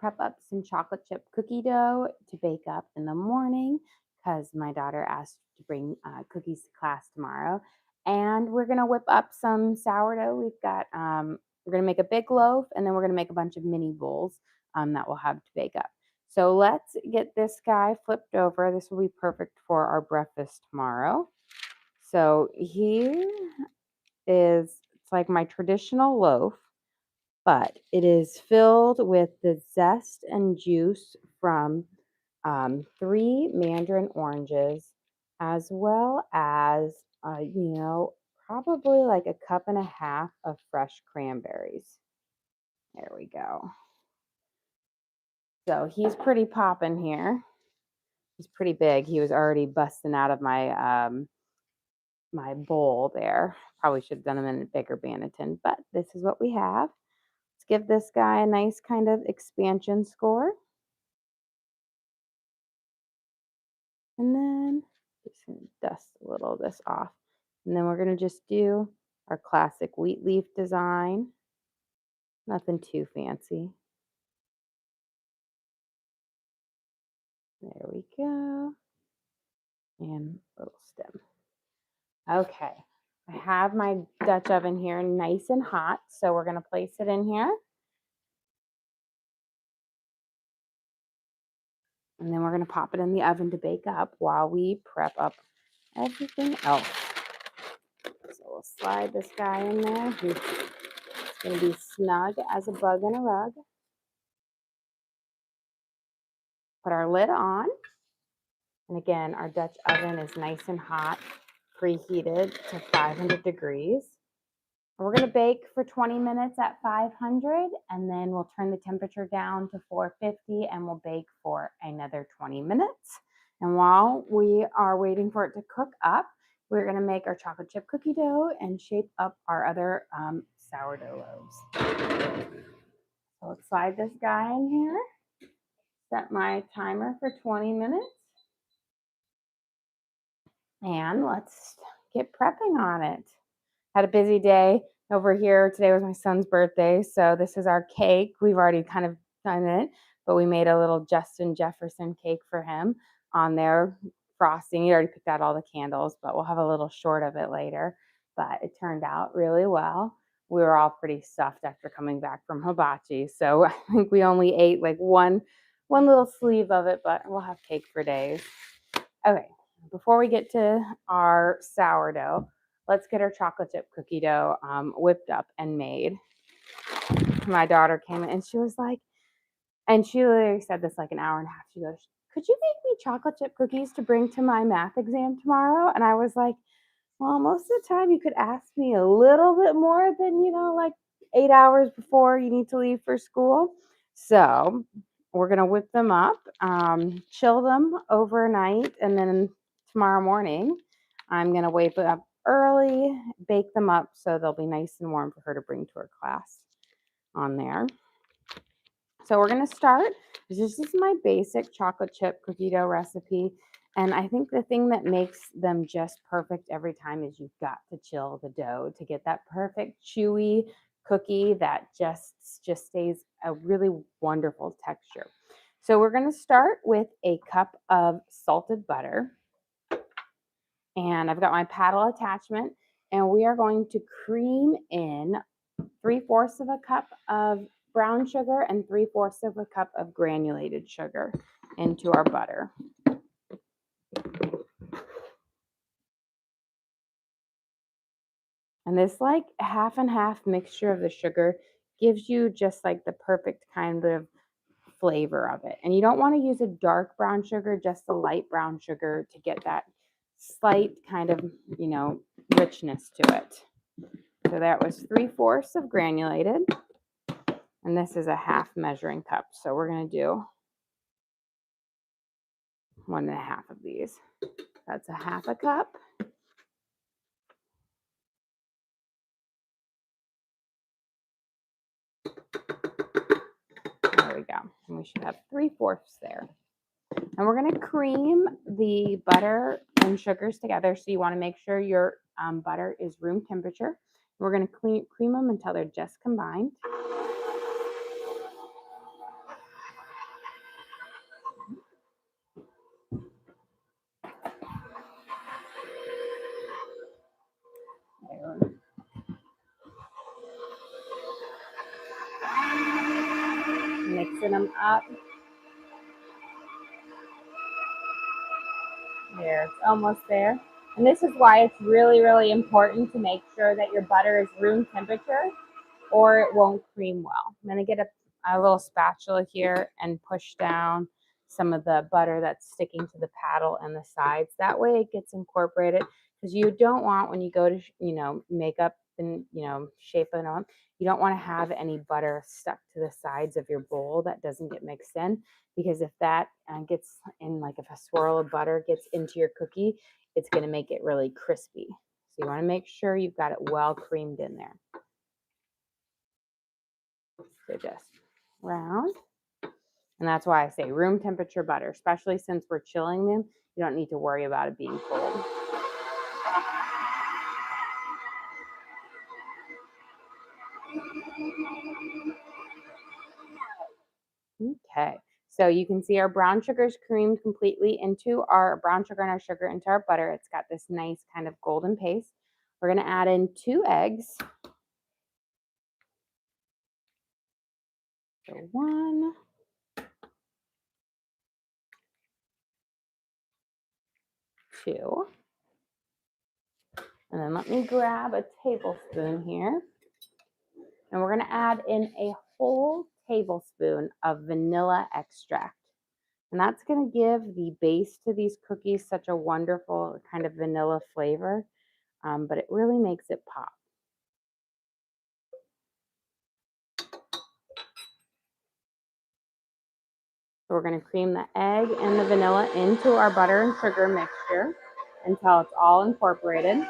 prep up some chocolate chip cookie dough to bake up in the morning because my daughter asked to bring cookies to class tomorrow. And we're going to whip up some sourdough. We're going to make a big loaf, and then we're going to make a bunch of mini bowls that we'll have to bake up. So let's get this guy flipped over. This will be perfect for our breakfast tomorrow. So here it's like my traditional loaf, but it is filled with the zest and juice from 3 mandarin oranges, as well as, probably like a cup and a half of fresh cranberries. There we go. So he's pretty popping here. He's pretty big. He was already busting out of my bowl there. Probably should have done him in a bigger Banneton, but this is what we have. Let's give this guy a nice kind of expansion score. And then just gonna dust a little of this off. And then we're gonna just do our classic wheat leaf design. Nothing too fancy. There we go. And a little stem. Okay, I have my Dutch oven here nice and hot, so we're gonna place it in here. And then we're gonna pop it in the oven to bake up while we prep up everything else. So we'll slide this guy in there. He's gonna be snug as a bug in a rug. Put our lid on. And again, our Dutch oven is nice and hot, preheated to 500 degrees. We're going to bake for 20 minutes at 500, and then we'll turn the temperature down to 450, and we'll bake for another 20 minutes. And while we are waiting for it to cook up, we're going to make our chocolate chip cookie dough and shape up our other sourdough loaves. So let's slide this guy in here. Set my timer for 20 minutes. And let's get prepping on it. Had a busy day over here. Today was my son's birthday, so this is our cake. We've already kind of done it, but we made a little Justin Jefferson cake for him on there. Frosting. He already picked out all the candles, but we'll have a little short of it later. But it turned out really well. We were all pretty stuffed after coming back from hibachi, so I think we only ate like one little sleeve of it, but we'll have cake for days. Okay. Before we get to our sourdough, let's get our chocolate chip cookie dough whipped up and made. My daughter came in and she was like, and she literally said this like an hour and a half. She goes, "Could you make me chocolate chip cookies to bring to my math exam tomorrow?" And I was like, well, most of the time you could ask me a little bit more than, like 8 hours before you need to leave for school. So we're going to whip them up, chill them overnight, and then tomorrow morning I'm going to wake up early, bake them up so they'll be nice and warm for her to bring to her class on there. So we're going to start. This is my basic chocolate chip cookie dough recipe. And I think the thing that makes them just perfect every time is you've got to chill the dough to get that perfect chewy cookie that just stays a really wonderful texture. So we're going to start with a cup of salted butter. And I've got my paddle attachment. And we are going to cream in 3/4 of a cup of brown sugar and 3/4 of a cup of granulated sugar into our butter. And this like half and half mixture of the sugar gives you just like the perfect kind of flavor of it. And you don't want to use a dark brown sugar, just a light brown sugar to get that slight kind of, richness to it. So that was 3/4 of granulated. And this is a half measuring cup. So we're going to do 1.5 of these. That's a half a cup. There we go. And we should have 3/4 there. And we're going to cream the butter and sugars together. So you want to make sure your butter is room temperature. We're going to cream them until they're just combined. mixing them up. There, it's almost there. And this is why it's really, really important to make sure that your butter is room temperature or it won't cream well. I'm going to get a little spatula here and push down some of the butter that's sticking to the paddle and the sides. That way it gets incorporated, because you don't want, when you go to, make up and, shape it up, you don't want to have any butter stuck to the sides of your bowl that doesn't get mixed in, because if that gets in, like if a swirl of butter gets into your cookie, it's going to make it really crispy. So you want to make sure you've got it well creamed in there. So just round. And that's why I say room temperature butter, especially since we're chilling them. You don't need to worry about it being cold. Okay, so you can see our brown sugar is creamed completely into our brown sugar and our sugar into our butter. It's got this nice kind of golden paste. We're going to add in 2 eggs. So 1, 2, and then let me grab a tablespoon here. And we're going to add in a whole tablespoon of vanilla extract. And that's going to give the base to these cookies such a wonderful kind of vanilla flavor, but it really makes it pop. So we're going to cream the egg and the vanilla into our butter and sugar mixture until it's all incorporated.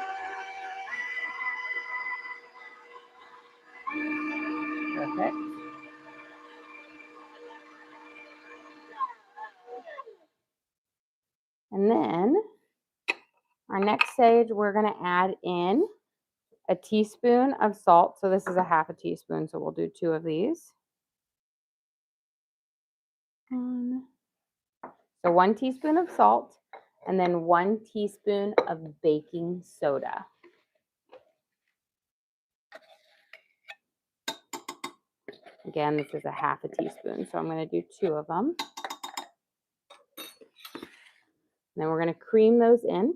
Perfect. And then our next stage, we're going to add in a teaspoon of salt. So this is a half a teaspoon, so we'll do 2 of these. So 1 teaspoon of salt, and then 1 teaspoon of baking soda. Again, this is a half a teaspoon, so I'm going to do 2 of them. And then we're going to cream those in.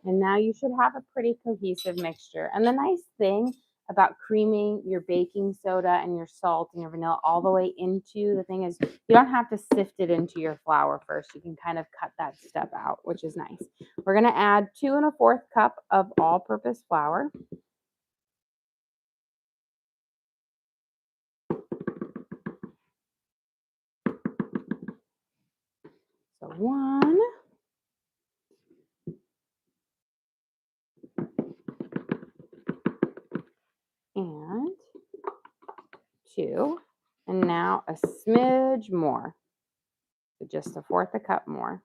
And now you should have a pretty cohesive mixture. And the nice thing about creaming your baking soda and your salt and your vanilla all the way into the thing is you don't have to sift it into your flour first. You can kind of cut that step out, which is nice. We're going to add 2 1/4 cup of all-purpose flour. So 1, and 2, and now a smidge more, so just 1/4 cup more.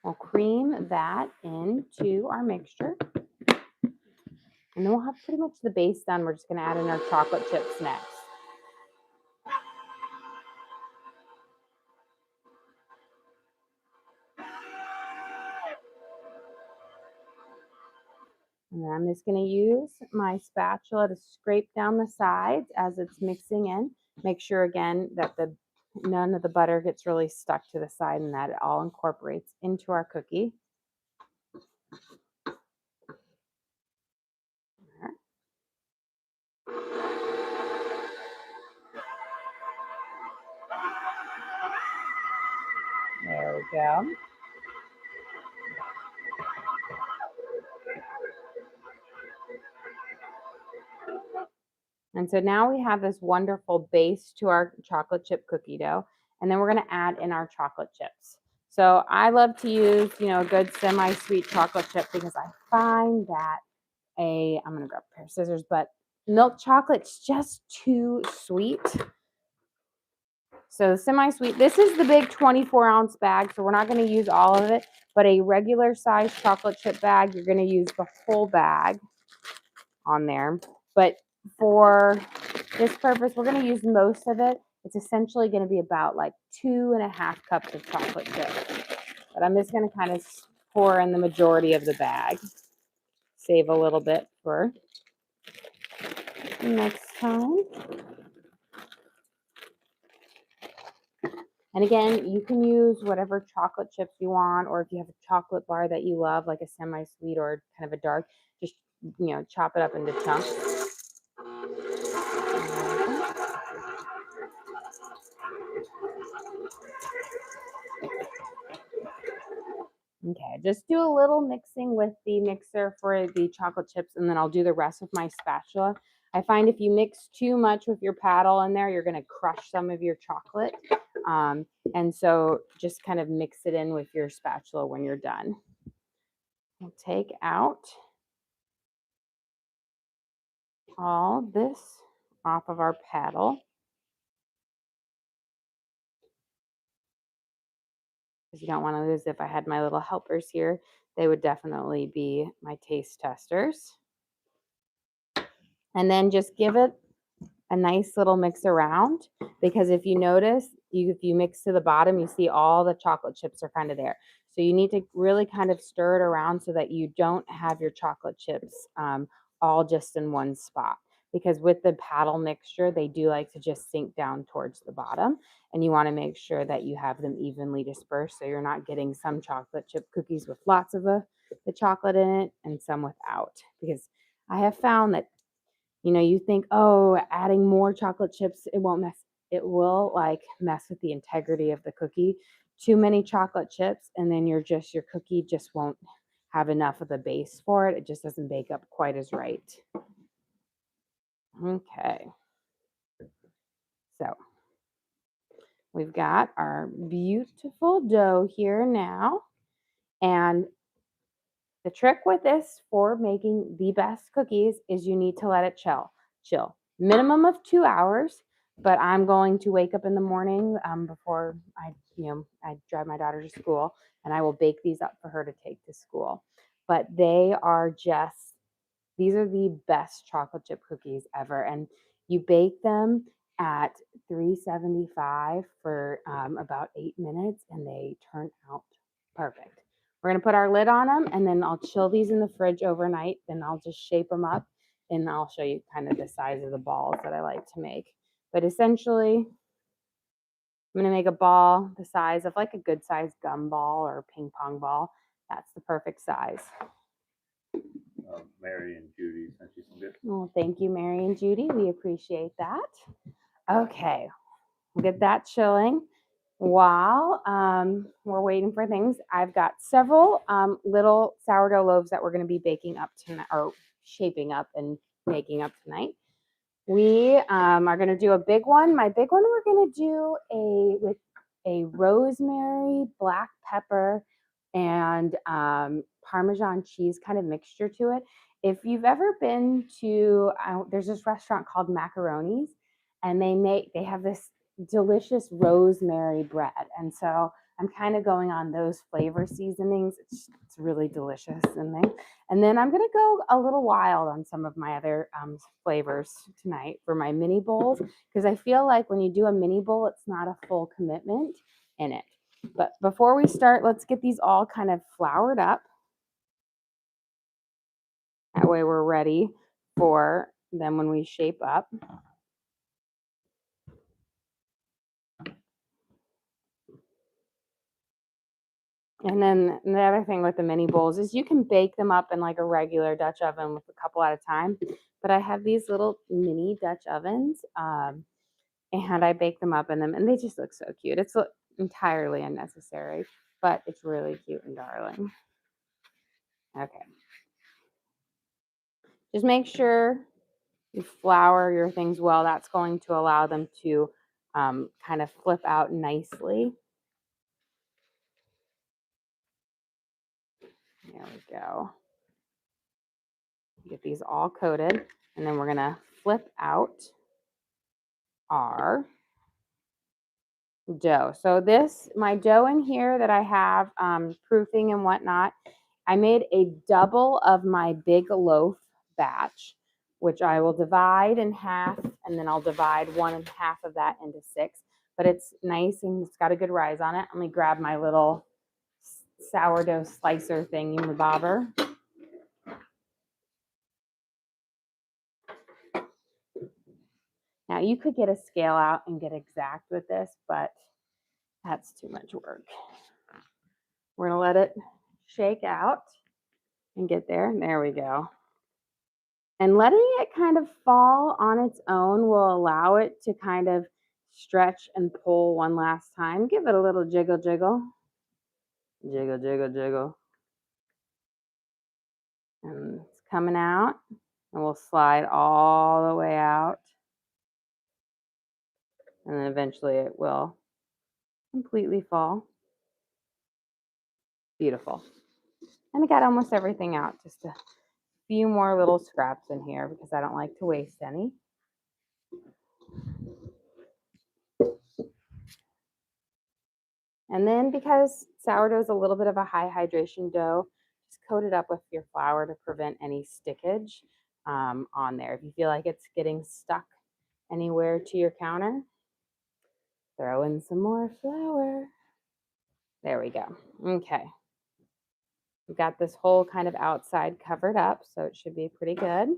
We'll cream that into our mixture, and then we'll have pretty much the base done. We're just going to add in our chocolate chips next. And then I'm just going to use my spatula to scrape down the sides as it's mixing in. Make sure again that none of the butter gets really stuck to the side and that it all incorporates into our cookie. There we go. And so now we have this wonderful base to our chocolate chip cookie dough. And then we're going to add in our chocolate chips. So I love to use, a good semi-sweet chocolate chip, because I find that I'm going to grab a pair of scissors, but milk chocolate's just too sweet. So semi-sweet, this is the big 24-ounce bag, so we're not going to use all of it, but a regular size chocolate chip bag, you're going to use the whole bag on there. But for this purpose, we're going to use most of it. It's essentially going to be about like 2.5 cups of chocolate chips. But I'm just going to kind of pour in the majority of the bag. Save a little bit for next time. And again, you can use whatever chocolate chips you want, or if you have a chocolate bar that you love, like a semi-sweet or kind of a dark, just, chop it up into chunks. Okay, just do a little mixing with the mixer for the chocolate chips, and then I'll do the rest with my spatula. I find if you mix too much with your paddle in there, you're going to crush some of your chocolate. And so just kind of mix it in with your spatula when you're done. We'll take out all this off of our paddle. Because you don't want to lose. If I had my little helpers here, they would definitely be my taste testers. And then just give it a nice little mix around, because if you notice, if you mix to the bottom, you see all the chocolate chips are kind of there. So you need to really kind of stir it around so that you don't have your chocolate chips all just in one spot. Because with the paddle mixture, they do like to just sink down towards the bottom. And you want to make sure that you have them evenly dispersed, so you're not getting some chocolate chip cookies with lots of the chocolate in it and some without. Because I have found that you think, oh, adding more chocolate chips, it won't mess. It will like mess with the integrity of the cookie. Too many chocolate chips, and then your cookie just won't have enough of the base for it. It just doesn't bake up quite as right. Okay. So we've got our beautiful dough here now. And the trick with this for making the best cookies is you need to let it chill. Minimum of 2 hours, but I'm going to wake up in the morning before I drive my daughter to school, and I will bake these up for her to take to school. But these are the best chocolate chip cookies ever. And you bake them at 375 for about 8 minutes, and they turn out perfect. We're going to put our lid on them, and then I'll chill these in the fridge overnight. Then I'll just shape them up, and I'll show you kind of the size of the balls that I like to make. But essentially, I'm going to make a ball the size of like a good size gum ball or ping pong ball. That's the perfect size. Mary and Judy sent you some gifts. Well, thank you, Mary and Judy. We appreciate that. Okay, we'll get that chilling. While we're waiting for things, I've got several little sourdough loaves that we're going to be baking up tonight, or shaping up and making up tonight. We are going to do a big one. My big one, we're going to do with a rosemary, black pepper, and Parmesan cheese kind of mixture to it. If you've ever been to, there's this restaurant called Macaroni's, and they have this delicious rosemary bread. And so I'm kind of going on those flavor seasonings. It's really delicious. And then I'm going to go a little wild on some of my other flavors tonight for my mini bowls, because I feel like when you do a mini bowl, it's not a full commitment in it. But before we start, let's get these all kind of floured up. That way we're ready for them when we shape up. And then the other thing with the mini bowls is you can bake them up in like a regular Dutch oven with a couple at a time. But I have these little mini Dutch ovens, and I bake them up in them, and they just look so cute. It's entirely unnecessary, but it's really cute and darling. Okay. Just make sure you flour your things well. That's going to allow them to kind of flip out nicely. There we go. Get these all coated, and then we're going to flip out our dough. So my dough in here that I have proofing and whatnot, I made a double of my big loaf batch. which I will divide in half, and then I'll divide 1.5 of that into 6. But it's nice and it's got a good rise on it. Let me grab my little sourdough slicer thingy bobber. Now you could get a scale out and get exact with this, but that's too much work. We're gonna let it shake out and get there. There we go. And letting it kind of fall on its own will allow it to kind of stretch and pull one last time. Give it a little jiggle, jiggle. Jiggle, jiggle, jiggle. And it's coming out. And we'll slide all the way out. And then eventually it will completely fall. Beautiful. And I got almost everything out. Just a few more little scraps in here because I don't like to waste any. And then because sourdough is a little bit of a high hydration dough, just coat it up with your flour to prevent any stickage on there. If you feel like it's getting stuck anywhere to your counter, throw in some more flour. There we go. Okay. We've got this whole kind of outside covered up, so it should be pretty good.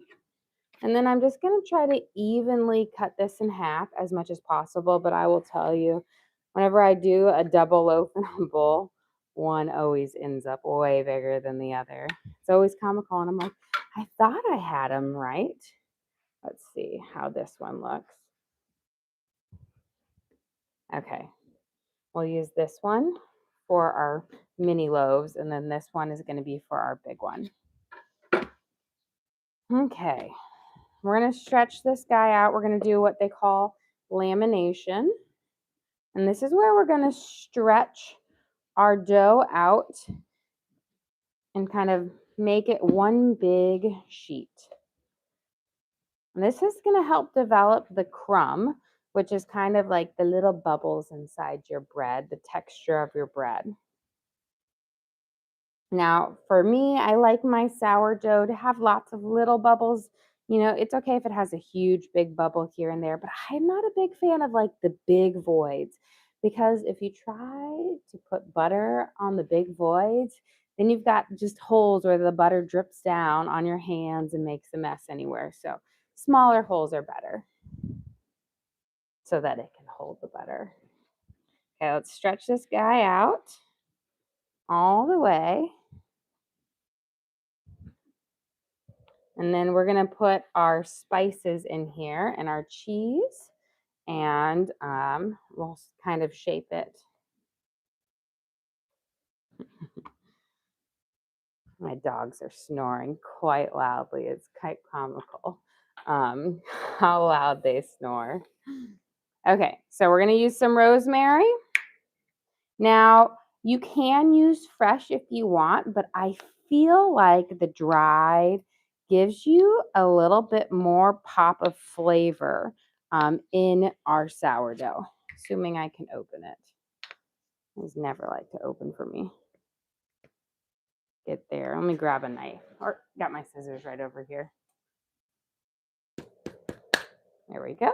And then I'm just going to try to evenly cut this in half as much as possible, but I will tell you, whenever I do a double loaf in a bowl, one always ends up way bigger than the other. It's always comical, and I'm like, I thought I had them right. Let's see how this one looks. Okay, we'll use this one for our mini loaves, and then this one is going to be for our big one. Okay, we're going to stretch this guy out. We're going to do what they call lamination. And this is where we're going to stretch our dough out and kind of make it one big sheet. And this is going to help develop the crumb, which is kind of like the little bubbles inside your bread, the texture of your bread. Now, for me, I like my sourdough to have lots of little bubbles. You know, it's okay if it has a huge big bubble here and there, but I'm not a big fan of like the big voids, because if you try to put butter on the big voids, then you've got just holes where the butter drips down on your hands and makes a mess anywhere. So smaller holes are better so that it can hold the butter. Okay, let's stretch this guy out all the way. And then we're going to put our spices in here and our cheese, and we'll kind of shape it. My dogs are snoring quite loudly. It's quite comical how loud they snore. Okay, so we're going to use some rosemary. Now, you can use fresh if you want, but I feel like the dried gives you a little bit more pop of flavor in our sourdough, assuming I can open it. It's never like to open for me. Get there. Let me grab a knife, or got my scissors right over here. There we go.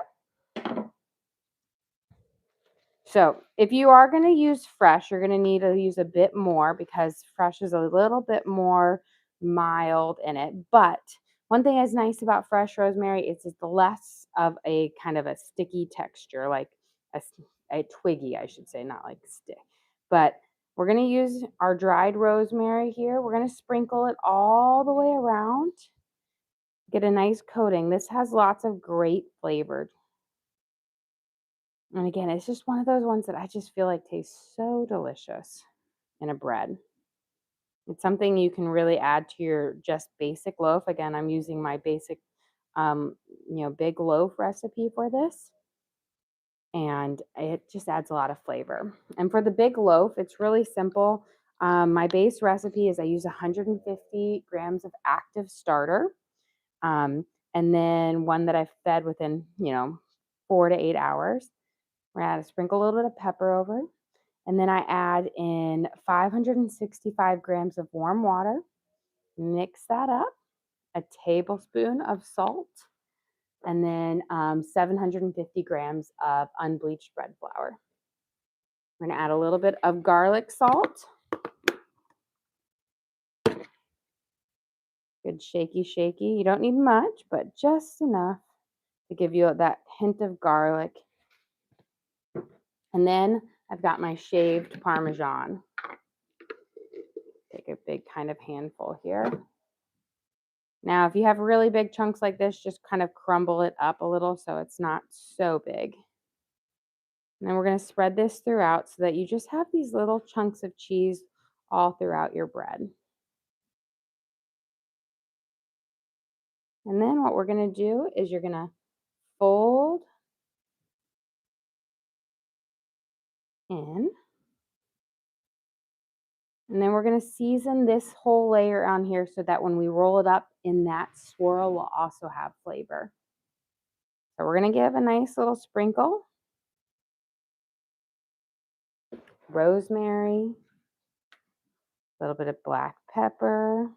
So if you are going to use fresh, you're going to need to use a bit more because fresh is a little bit more mild in it. But one thing that's nice about fresh rosemary is it's less of a kind of a sticky texture, like a twiggy, I should say, not like stick. But we're going to use our dried rosemary here. We're going to sprinkle it all the way around. Get a nice coating. This has lots of great flavor. And again, it's just one of those ones that I just feel like tastes so delicious in a bread. It's something you can really add to your just basic loaf. Again, I'm using my basic, big loaf recipe for this. And it just adds a lot of flavor. And for the big loaf, it's really simple. My base recipe is I use 150 grams of active starter. And then one that I've fed within, 4 to 8 hours. We're going to add sprinkle a little bit of pepper over it. And then I add in 565 grams of warm water. Mix that up. a tablespoon of salt, and then 750 grams of unbleached bread flour. We're going to add a little bit of garlic salt. Good shaky. You don't need much, but just enough to give you that hint of garlic. And then I've got my shaved Parmesan. Take a big kind of handful here. Now, if you have really big chunks like this, just kind of crumble it up a little so it's not so big. And then we're going to spread this throughout so that you just have these little chunks of cheese all throughout your bread. And then what we're going to do is you're going to fold in. And then we're going to season this whole layer on here so that when we roll it up in that swirl, we'll also have flavor. So we're going to give a nice little sprinkle. Rosemary, a little bit of black pepper,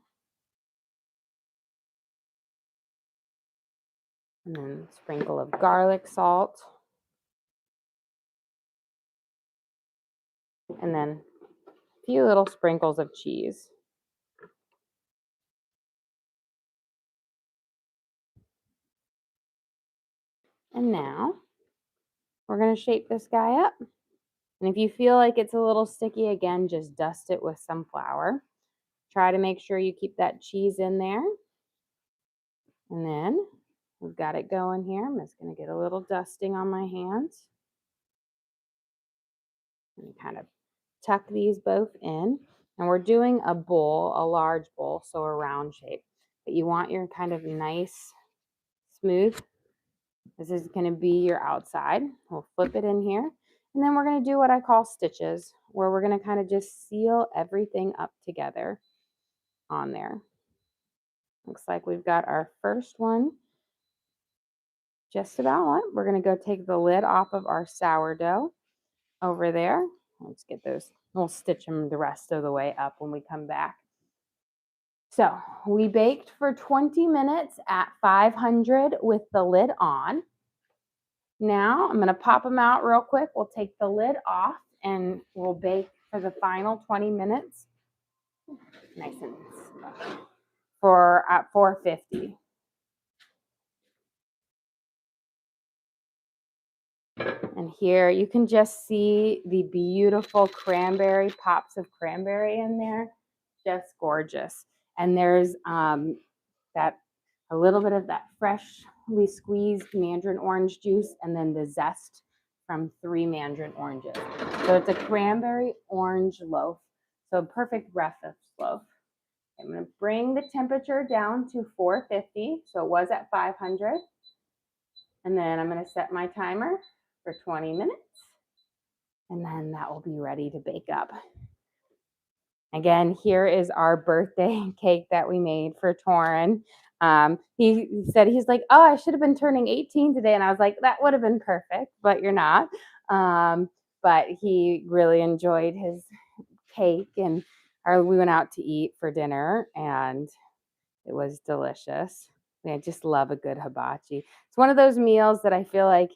and then a sprinkle of garlic salt, and then a few little sprinkles of cheese. And now we're going to shape this guy up. And if you feel like it's a little sticky, again, just dust it with some flour. Try to make sure you keep that cheese in there. And then we've got it going here. I'm just going to get a little dusting on my hands. And kind of tuck these both in. And we're doing a bowl, a large bowl, so a round shape. But you want your kind of nice, smooth. This is going to be your outside. We'll flip it in here. And then we're going to do what I call stitches, where we're going to kind of just seal everything up together on there. Looks like we've got our first one just about on. We're going to go take the lid off of our sourdough over there. Let's get those. We'll stitch them the rest of the way up when we come back. So we baked for 20 minutes at 500 with the lid on. Now I'm going to pop them out real quick. We'll take the lid off and we'll bake for the final 20 minutes. Nice and for at 450. And here you can just see the beautiful cranberry, pops of cranberry in there. Just gorgeous. And there's that a little bit of that freshly squeezed mandarin orange juice and then the zest from 3 mandarin oranges. So it's a cranberry orange loaf. So perfect breakfast loaf. I'm going to bring the temperature down to 450. So it was at 500. And then I'm going to set my timer for 20 minutes. And then that will be ready to bake up. Again, here is our birthday cake that we made for Torin. He said, he's like, oh, I should have been turning 18 today. And I was like, that would have been perfect, but you're not. But he really enjoyed his cake, and we went out to eat for dinner, and it was delicious. I just love a good hibachi. It's one of those meals that I feel like,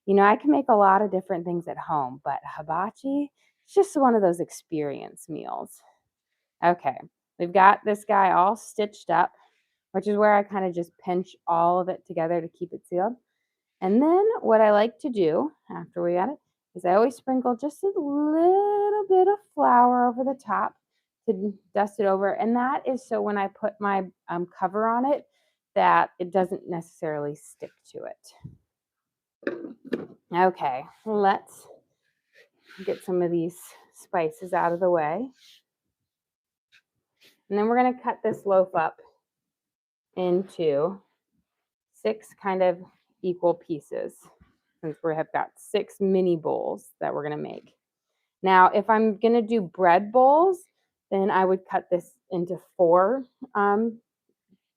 I can make a lot of different things at home, but hibachi, it's just one of those experience meals. Okay, we've got this guy all stitched up, which is where I kind of just pinch all of it together to keep it sealed. And then what I like to do after we got it is I always sprinkle just a little bit of flour over the top to dust it over. And that is so when I put my cover on it, that it doesn't necessarily stick to it. Okay, let's get some of these spices out of the way. And then we're going to cut this loaf up into 6 kind of equal pieces, since we have got 6 mini bowls that we're going to make. Now, if I'm going to do bread bowls, then I would cut this into 4 kind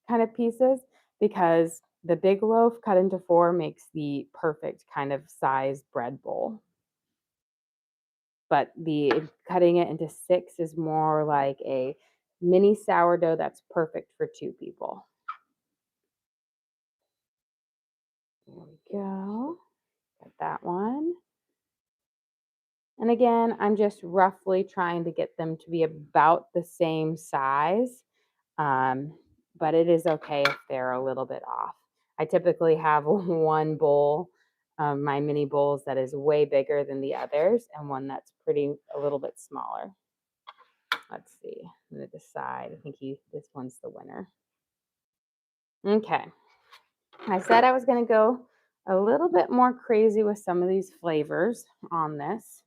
of pieces, because the big loaf cut into 4 makes the perfect kind of size bread bowl. But the cutting it into 6 is more like a mini sourdough that's perfect for 2 people. There we go. Got that one. And again, I'm just roughly trying to get them to be about the same size, um, but it is okay if they're a little bit off. I typically have one bowl, my mini bowls, that is way bigger than the others, and one that's a little bit smaller. Let's see. I'm gonna decide. I think this one's the winner. Okay. I said I was gonna go a little bit more crazy with some of these flavors on this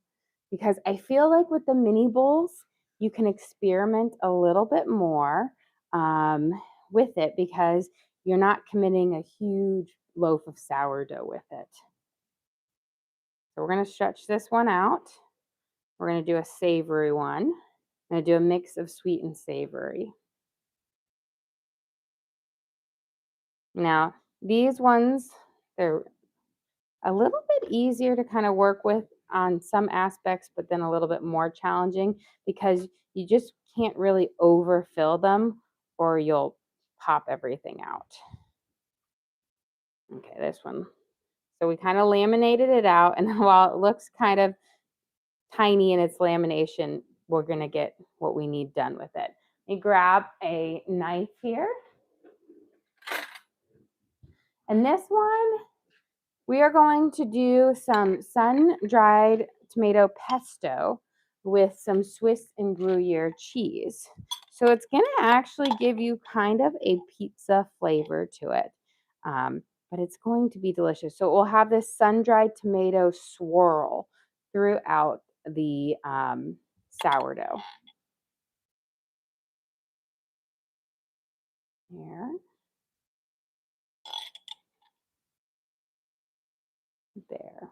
because I feel like with the mini bowls, you can experiment a little bit more um, with it because you're not committing a huge loaf of sourdough with it. So we're gonna stretch this one out. We're gonna do a savory one. I'm gonna do a mix of sweet and savory. Now, these ones, they're a little bit easier to kind of work with on some aspects, but then a little bit more challenging because you just can't really overfill them or you'll pop everything out. Okay, this one. So we kind of laminated it out, and while it looks kind of tiny in its lamination, we're going to get what we need done with it. You grab a knife here. And this one, we are going to do some sun-dried tomato pesto with some Swiss and Gruyere cheese. So it's going to actually give you kind of a pizza flavor to it, but it's going to be delicious. So we'll have this sun-dried tomato swirl throughout the sourdough. Here, there.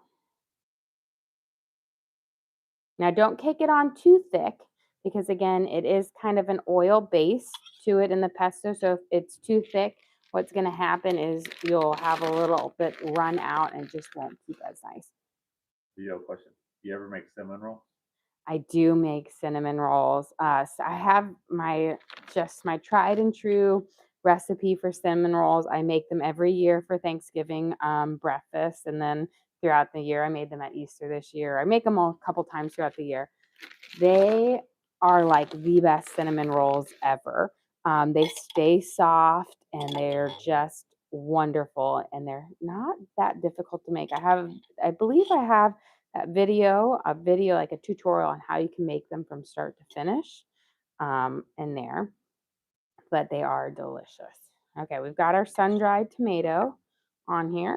Now don't cake it on too thick because again, it is kind of an oil base to it in the pesto. So if it's too thick, what's going to happen is you'll have a little bit run out and just won't keep as nice. Do you have a question? Do you ever make cinnamon roll? I do make cinnamon rolls. So I have my tried and true recipe for cinnamon rolls. I make them every year for Thanksgiving breakfast, and then throughout the year. I made them at Easter this year. I make them a couple times throughout the year. They are like the best cinnamon rolls ever. They stay soft and they're just wonderful, and they're not that difficult to make. I believe I have a video like a tutorial on how you can make them from start to finish in there, but they are delicious. Okay, we've got our sun-dried tomato on here.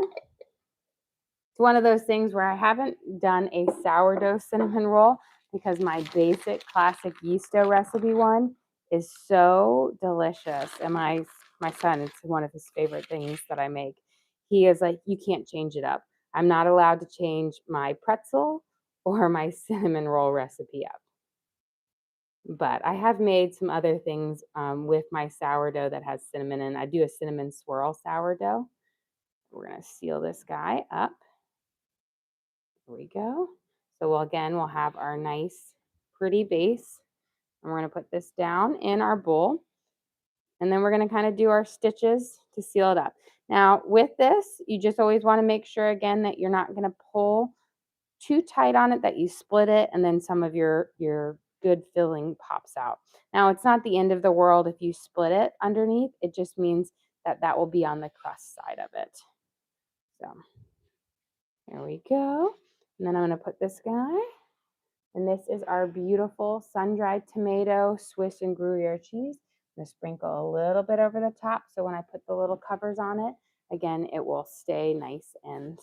It's one of those things where I haven't done a sourdough cinnamon roll because my basic classic yeast dough recipe one is so delicious. And my son, it's one of his favorite things that I make. He is like, you can't change it up. I'm not allowed to change my pretzel or my cinnamon roll recipe up. But I have made some other things with my sourdough that has cinnamon in. I do a cinnamon swirl sourdough. We're going to seal this guy up. There we go. So we'll have our nice pretty base. And we're going to put this down in our bowl. And then we're going to kind of do our stitches to seal it up. Now with this, you just always want to make sure again that you're not going to pull too tight on it, that you split it and then some of your good filling pops out. Now it's not the end of the world if you split it underneath. It just means that will be on the crust side of it. So there we go. And then I'm going to put this guy. And this is our beautiful sun-dried tomato, Swiss and Gruyere cheese. I'm going to sprinkle a little bit over the top so when I put the little covers on it, again, it will stay nice and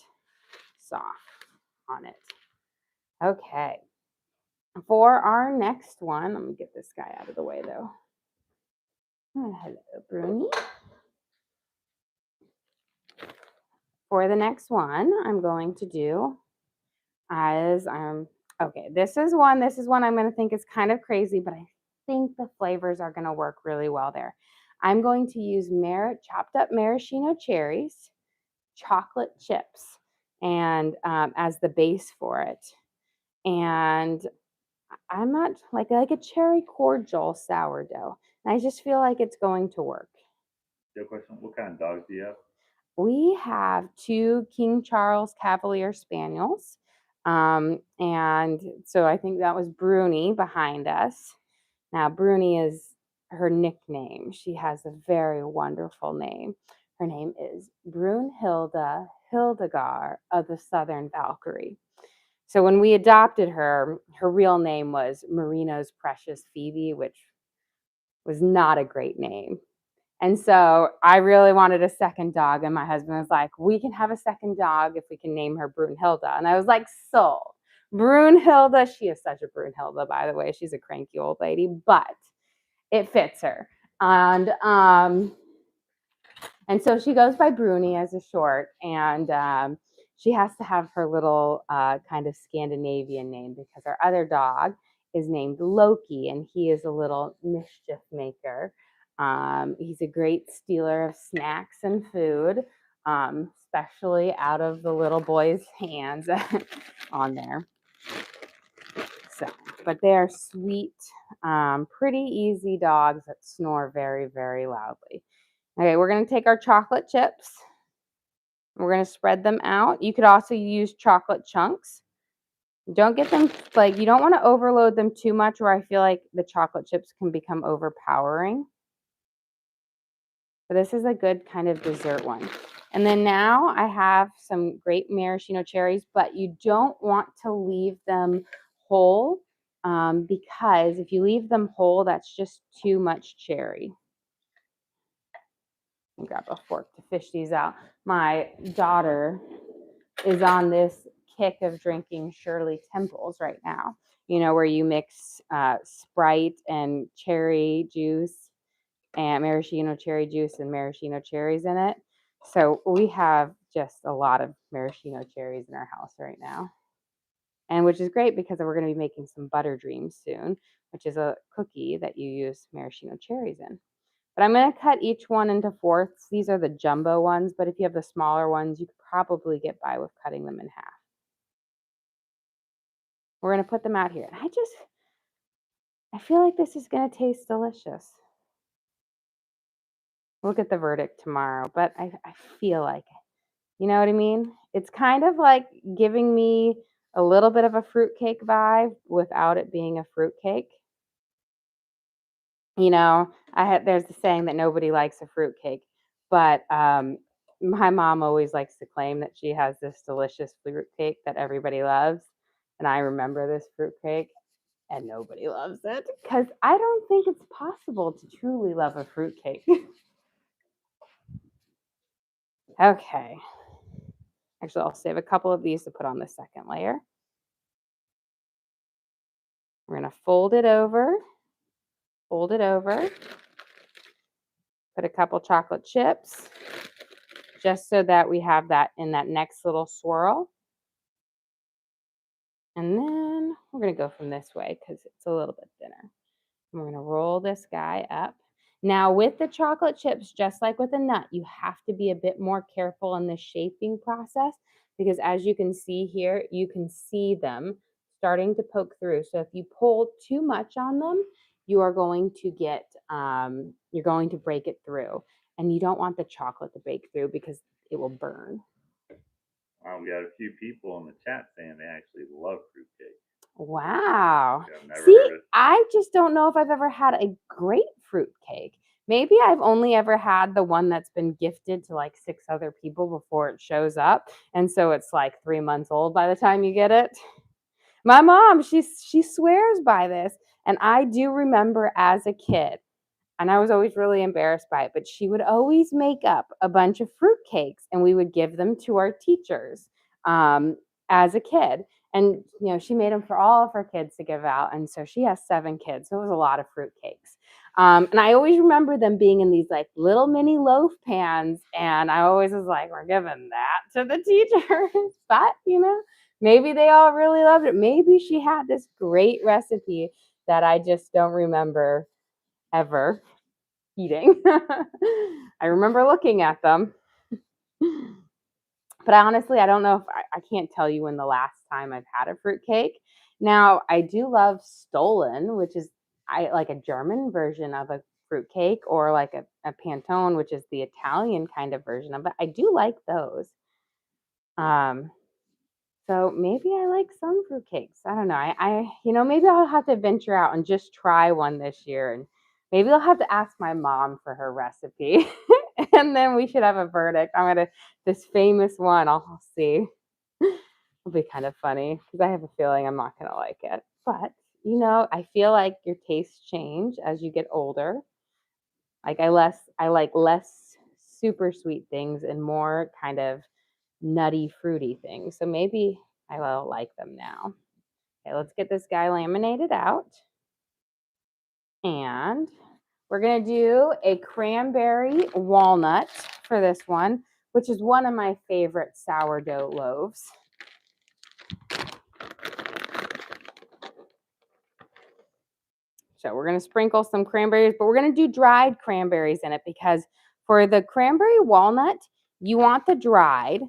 soft on it. Okay. For our next one, let me get this guy out of the way though. Oh, hello, Bruni. For the next one, I'm going to do okay, this is one I'm going to think is kind of crazy, but I think the flavors are going to work really well there. I'm going to use chopped up maraschino cherries, chocolate chips, and as the base for it. And I'm not like a cherry cordial sourdough. And I just feel like it's going to work. Your question: what kind of dogs do you have? we have 2 King Charles Cavalier Spaniels. And so I think that was Bruni behind us. Now, Bruni is her nickname. She has a very wonderful name. Her name is Brunhilde Hildegard of the Southern Valkyrie. So when we adopted her, her real name was Marino's Precious Phoebe, which was not a great name. And so I really wanted a second dog, and my husband was like, we can have a second dog if we can name her Brunhilde. And I was like, sold. Brunhilde, she is such a Brunhilde, by the way. She's a cranky old lady, but it fits her. And so she goes by Bruni as a short, and she has to have her little kind of Scandinavian name because our other dog is named Loki, and he is a little mischief maker. He's a great stealer of snacks and food, especially out of the little boy's hands on there. So, but they are sweet, pretty easy dogs that snore very, very loudly. Okay, we're going to take our chocolate chips. We're going to spread them out. You could also use chocolate chunks. Don't get them, like, you don't want to overload them too much where I feel like the chocolate chips can become overpowering. But this is a good kind of dessert one. And then now I have some great maraschino cherries, but you don't want to leave them whole because if you leave them whole, that's just too much cherry. Grab a fork to fish these out. My daughter is on this kick of drinking Shirley Temples right now, you know, where you mix Sprite and cherry juice and maraschino cherry juice and maraschino cherries in it. So we have just a lot of maraschino cherries in our house right now. And which is great because we're going to be making some butter dreams soon, which is a cookie that you use maraschino cherries in. But I'm going to cut each one into fourths. These are the jumbo ones, but if you have the smaller ones, you could probably get by with cutting them in half. We're going to put them out here. And I feel like this is going to taste delicious. We'll get the verdict tomorrow, but I feel like it. You know what I mean? It's kind of like giving me a little bit of a fruitcake vibe without it being a fruitcake. You know, there's the saying that nobody likes a fruitcake, but my mom always likes to claim that she has this delicious fruitcake that everybody loves, and I remember this fruitcake, and nobody loves it because I don't think it's possible to truly love a fruitcake. Okay, actually, I'll save a couple of these to put on the second layer. We're gonna fold it over. Fold it over, put a couple chocolate chips, just so that we have that in that next little swirl. And then we're going to go from this way because it's a little bit thinner. We're going to roll this guy up. Now with the chocolate chips, just like with a nut, you have to be a bit more careful in the shaping process because as you can see here, you can see them starting to poke through. So if you pull too much on them, you are going to get, you're going to break it through. And you don't want the chocolate to break through because it will burn. Wow, we got a few people in the chat saying they actually love fruitcake. Wow. Yeah, I've never See, heard it. I just don't know if I've ever had a grapefruit cake. Maybe I've only ever had the one that's been gifted to like 6 other people before it shows up. And so it's like 3 months old by the time you get it. My mom, she swears by this. And I do remember as a kid, and I was always really embarrassed by it, but she would always make up a bunch of fruit cakes and we would give them to our teachers as a kid. And, you know, she made them for all of her kids to give out. And so she has 7 kids. So it was a lot of fruit cakes. And I always remember them being in these like little mini loaf pans. And I always was like, we're giving that to the teachers. But, you know, maybe they all really loved it. Maybe she had this great recipe that I just don't remember ever eating. I remember looking at them. But honestly, I don't know if I can't tell you when the last time I've had a fruitcake. Now, I do love Stollen, which is like a German version of a fruitcake, or like a panettone, which is the Italian kind of version of it. I do like those. Um, so maybe I like some fruitcakes. I don't know. Maybe I'll have to venture out and just try one this year, and maybe I'll have to ask my mom for her recipe, and then we should have a verdict. This famous one. I'll see. It'll be kind of funny because I have a feeling I'm not gonna like it. But I feel like your tastes change as you get older. Like I like less super sweet things and more kind of nutty, fruity things. So maybe I will like them now. Okay, let's get this guy laminated out. And we're going to do a cranberry walnut for this one, which is one of my favorite sourdough loaves. So we're going to sprinkle some cranberries, but we're going to do dried cranberries in it because for the cranberry walnut, you want the dried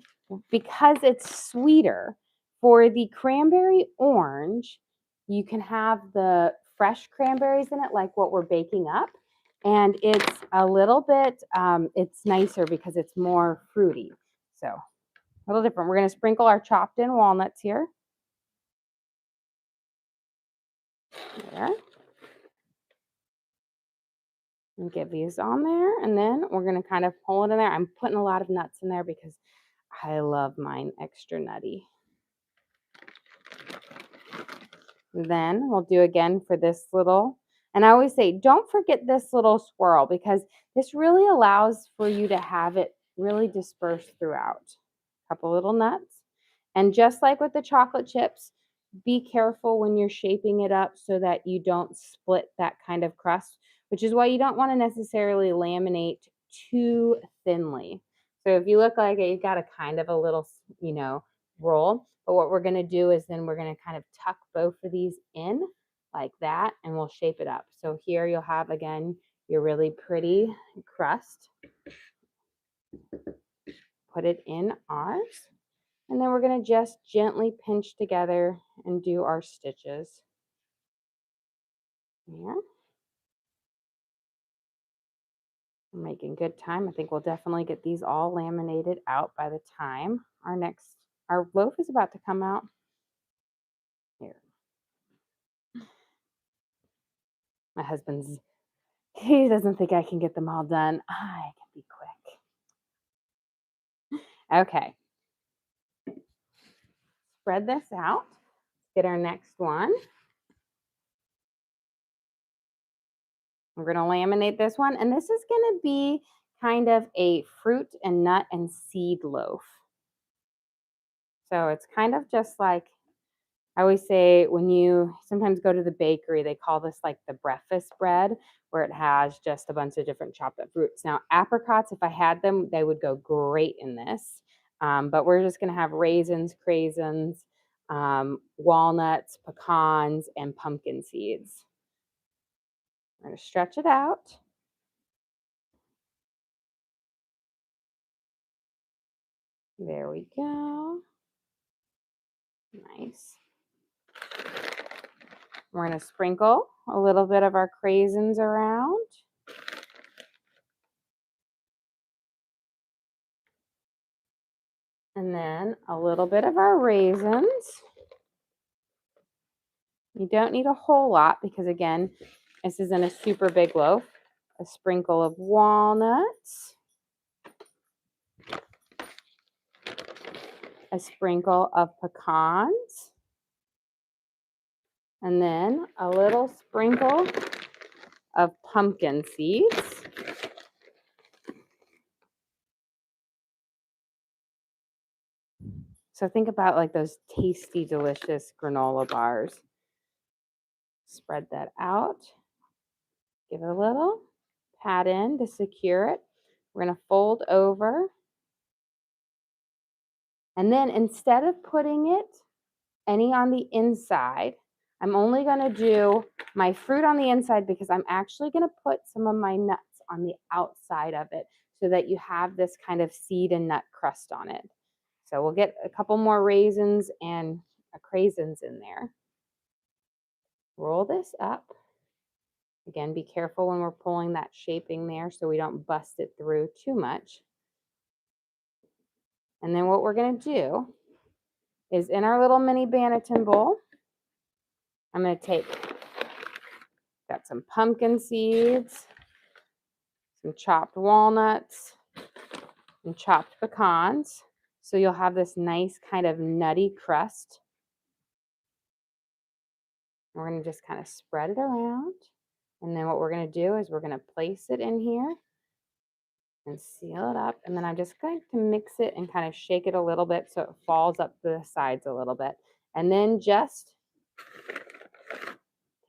because it's sweeter. For the cranberry orange, you can have the fresh cranberries in it, like what we're baking up. And it's a little bit, it's nicer because it's more fruity. So a little different. We're going to sprinkle our chopped in walnuts here. There. And get these on there, and then we're going to kind of pull it in there. I'm putting a lot of nuts in there because I love mine extra nutty. Then we'll do again for this little, and I always say, don't forget this little swirl because this really allows for you to have it really dispersed throughout. A couple little nuts. And just like with the chocolate chips, be careful when you're shaping it up so that you don't split that kind of crust, which is why you don't want to necessarily laminate too thinly. So if you look like it, you've got a kind of a little, roll. But what we're going to do is then we're going to kind of tuck both of these in like that, and we'll shape it up. So here you'll have, again, your really pretty crust. Put it in ours. And then we're going to just gently pinch together and do our stitches. There. We're making good time. I think we'll definitely get these all laminated out by the time our loaf is about to come out. Here. My husband's, he doesn't think I can get them all done. I can be quick. Okay. Spread this out. Get our next one. We're going to laminate this one, and this is going to be kind of a fruit and nut and seed loaf. So it's kind of just like, I always say, when you sometimes go to the bakery, they call this like the breakfast bread, where it has just a bunch of different chopped up fruits. Now, apricots, if I had them, they would go great in this. But we're just going to have raisins, craisins, walnuts, pecans, and pumpkin seeds. We're going to stretch it out. There we go. Nice. We're going to sprinkle a little bit of our craisins around. And then a little bit of our raisins. You don't need a whole lot because, again, this isn't a super big loaf. A sprinkle of walnuts. A sprinkle of pecans. And then a little sprinkle of pumpkin seeds. So think about like those tasty, delicious granola bars. Spread that out. Give it a little pat in to secure it. We're going to fold over. And then instead of putting it any on the inside, I'm only going to do my fruit on the inside because I'm actually going to put some of my nuts on the outside of it so that you have this kind of seed and nut crust on it. So we'll get a couple more raisins and craisins in there. Roll this up. Again, be careful when we're pulling that shaping there so we don't bust it through too much. And then what we're going to do is in our little mini Banneton bowl, I'm going to got some pumpkin seeds, some chopped walnuts, and chopped pecans. So you'll have this nice kind of nutty crust. We're going to just kind of spread it around. And then what we're going to do is we're going to place it in here and seal it up. And then I'm just going to mix it and kind of shake it a little bit so it falls up the sides a little bit. And then just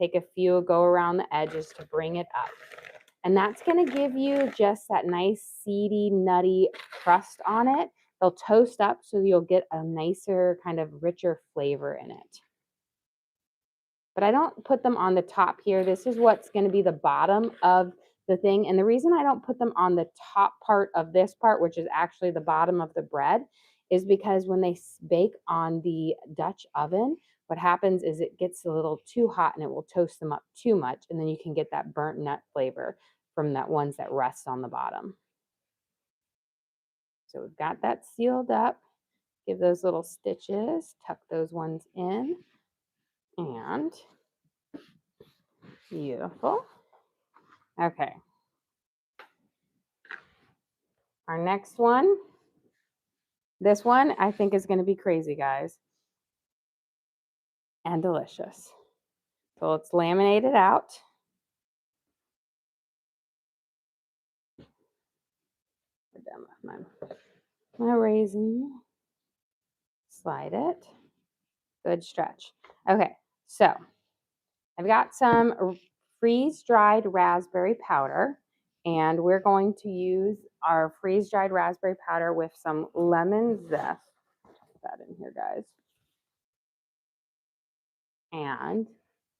take a few, go around the edges to bring it up. And that's going to give you just that nice seedy, nutty crust on it. They'll toast up so you'll get a nicer, kind of richer flavor in it. But I don't put them on the top here. This is what's going to be the bottom of the thing. And the reason I don't put them on the top part of this part, which is actually the bottom of the bread, is because when they bake on the Dutch oven, what happens is it gets a little too hot and it will toast them up too much. And then you can get that burnt nut flavor from that ones that rest on the bottom. So we've got that sealed up. Give those little stitches, tuck those ones in, and beautiful. Okay. Our next one, this one I think is going to be crazy, guys, and delicious. So let's laminate it out. We're done with my raisin. Slide it. Good stretch. Okay, so I've got some freeze-dried raspberry powder, and we're going to use our freeze-dried raspberry powder with some lemon zest. Put that in here, guys. And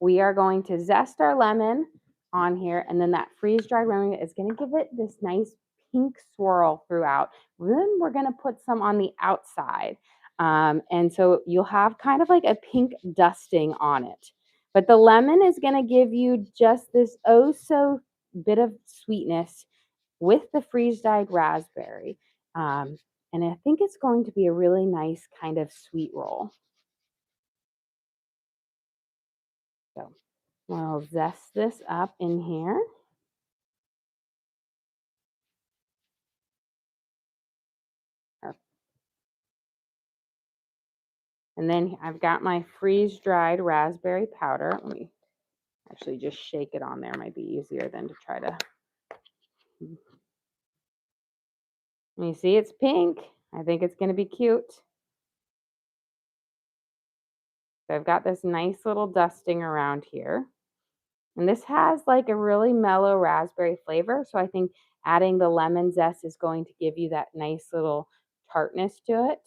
we are going to zest our lemon on here, and then that freeze-dried lemon is going to give it this nice pink swirl throughout. Then we're going to put some on the outside. And so you'll have kind of like a pink dusting on it. But the lemon is going to give you just this oh so bit of sweetness with the freeze-dried raspberry. And I think it's going to be a really nice kind of sweet roll. So we'll zest this up in here. And then I've got my freeze-dried raspberry powder. Let me actually just shake it on there. Might be easier than to try to. And you see it's pink. I think it's going to be cute. So I've got this nice little dusting around here. And this has like a really mellow raspberry flavor. So I think adding the lemon zest is going to give you that nice little tartness to it.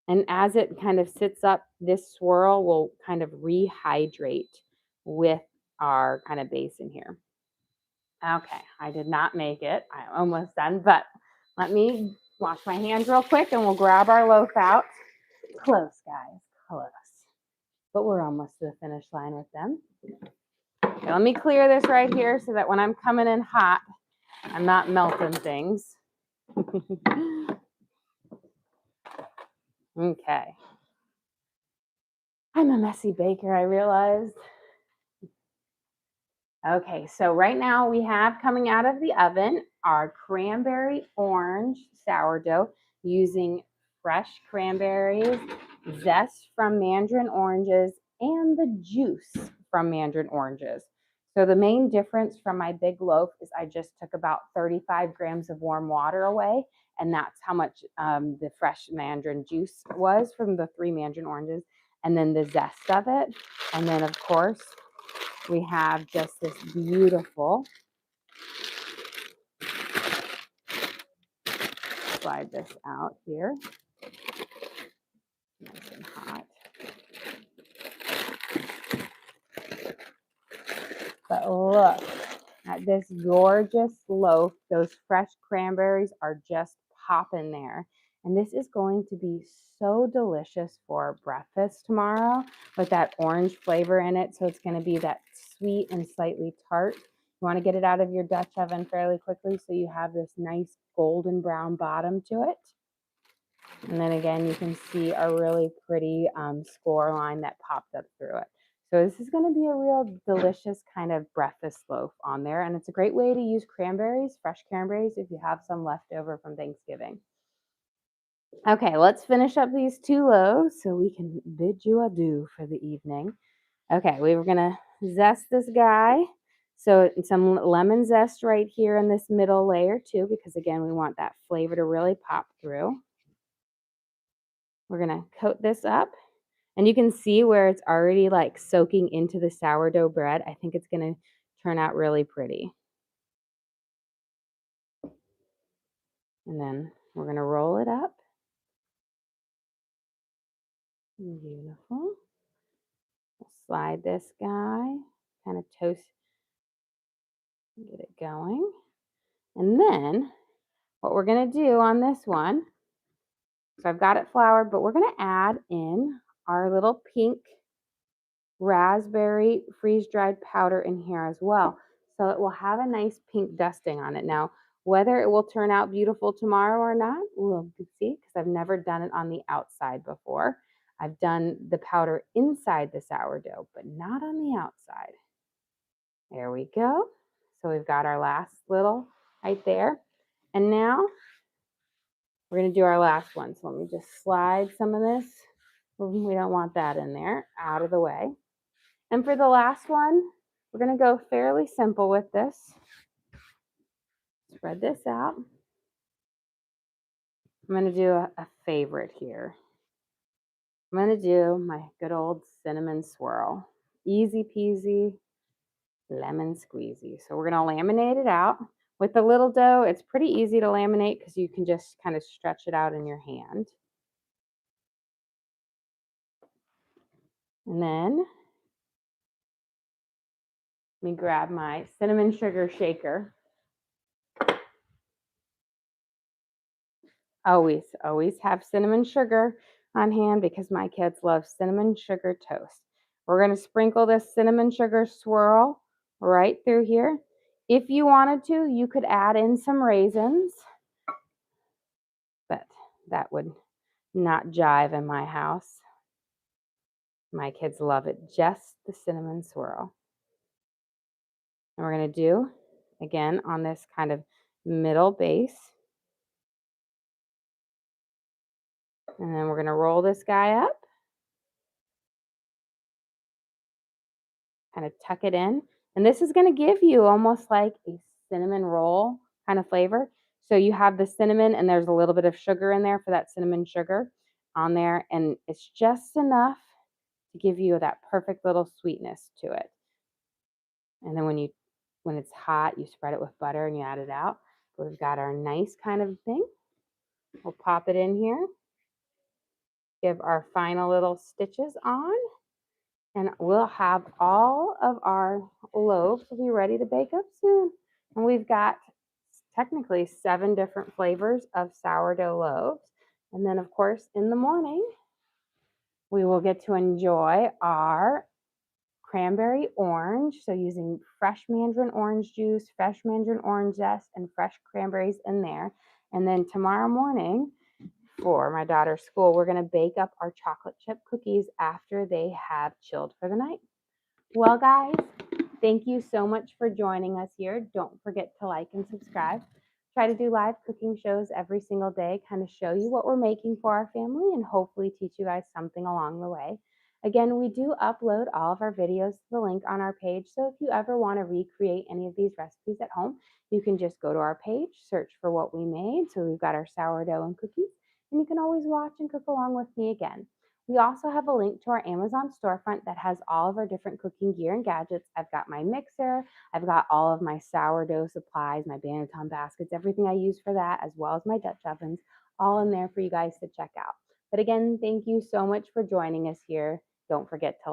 And as it kind of sits up, this swirl will kind of rehydrate with our kind of base in here. Okay, I did not make it. I'm almost done, but let me wash my hands real quick and we'll grab our loaf out. Close, guys, close. But we're almost to the finish line with them. Okay, let me clear this right here so that when I'm coming in hot, I'm not melting things. Okay. I'm a messy baker, I realized. Okay, so right now we have coming out of the oven our cranberry orange sourdough using fresh cranberries, zest from mandarin oranges, and the juice from mandarin oranges. So the main difference from my big loaf is I just took about 35 grams of warm water away, and that's how much the fresh mandarin juice was from the 3 mandarin oranges, and then the zest of it. And then, of course, we have just this beautiful, slide this out here, nice and hot. But look at this gorgeous loaf. Those fresh cranberries are just popping there. And this is going to be so delicious for breakfast tomorrow with that orange flavor in it. So it's going to be that sweet and slightly tart. You want to get it out of your Dutch oven fairly quickly so you have this nice golden brown bottom to it. And then again, you can see a really pretty score line that popped up through it. So this is going to be a real delicious kind of breakfast loaf on there. And it's a great way to use cranberries, fresh cranberries, if you have some left over from Thanksgiving. Okay, let's finish up these 2 loaves so we can bid you adieu for the evening. Okay, we were gonna zest this guy. So some lemon zest right here in this middle layer too, because again, we want that flavor to really pop through. We're gonna coat this up, and you can see where it's already like soaking into the sourdough bread. I think it's gonna turn out really pretty. And then we're gonna roll it up. Beautiful. We'll slide this guy, kind of toast, get it going. And then what we're gonna do on this one, so I've got it floured, but we're gonna add in our little pink raspberry freeze-dried powder in here as well. So it will have a nice pink dusting on it. Now, whether it will turn out beautiful tomorrow or not, we'll see, because I've never done it on the outside before. I've done the powder inside the sourdough, but not on the outside. There we go. So we've got our last little right there. And now we're going to do our last one. So let me just slide some of this. We don't want that in there, out of the way. And for the last one, we're going to go fairly simple with this. Spread this out. I'm going to do a favorite here. I'm going to do my good old cinnamon swirl. Easy peasy, lemon squeezy. So we're going to laminate it out. With the little dough, it's pretty easy to laminate because you can just kind of stretch it out in your hand. And then let me grab my cinnamon sugar shaker. Always have cinnamon sugar on hand because my kids love cinnamon sugar toast. We're going to sprinkle this cinnamon sugar swirl right through here. If you wanted to, you could add in some raisins, but that would not jive in my house. My kids love it, just the cinnamon swirl. And we're going to do, again, on this kind of middle base. And then we're going to roll this guy up. Kind of tuck it in. And this is going to give you almost like a cinnamon roll kind of flavor. So you have the cinnamon and there's a little bit of sugar in there for that cinnamon sugar on there. And it's just enough to give you that perfect little sweetness to it. And then when it's hot, you spread it with butter and you add it out. We've got our nice kind of thing. We'll pop it in here. Give our final little stitches on. And we'll have all of our loaves will be ready to bake up soon. And we've got technically 7 different flavors of sourdough loaves. And then, of course, in the morning, we will get to enjoy our cranberry orange. So using fresh mandarin orange juice, fresh mandarin orange zest, and fresh cranberries in there. And then tomorrow morning, for my daughter's school, we're going to bake up our chocolate chip cookies after they have chilled for the night. Well, guys, thank you so much for joining us here. Don't forget to like and subscribe. Try to do live cooking shows every single day, kind of show you what we're making for our family and hopefully teach you guys something along the way. Again, we do upload all of our videos to the link on our page. So if you ever want to recreate any of these recipes at home, you can just go to our page, search for what we made. So we've got our sourdough and cookies, and you can always watch and cook along with me again. We also have a link to our Amazon storefront that has all of our different cooking gear and gadgets. I've got my mixer, I've got all of my sourdough supplies, my Banneton baskets, everything I use for that, as well as my Dutch ovens, all in there for you guys to check out. But again, thank you so much for joining us here. Don't forget to like.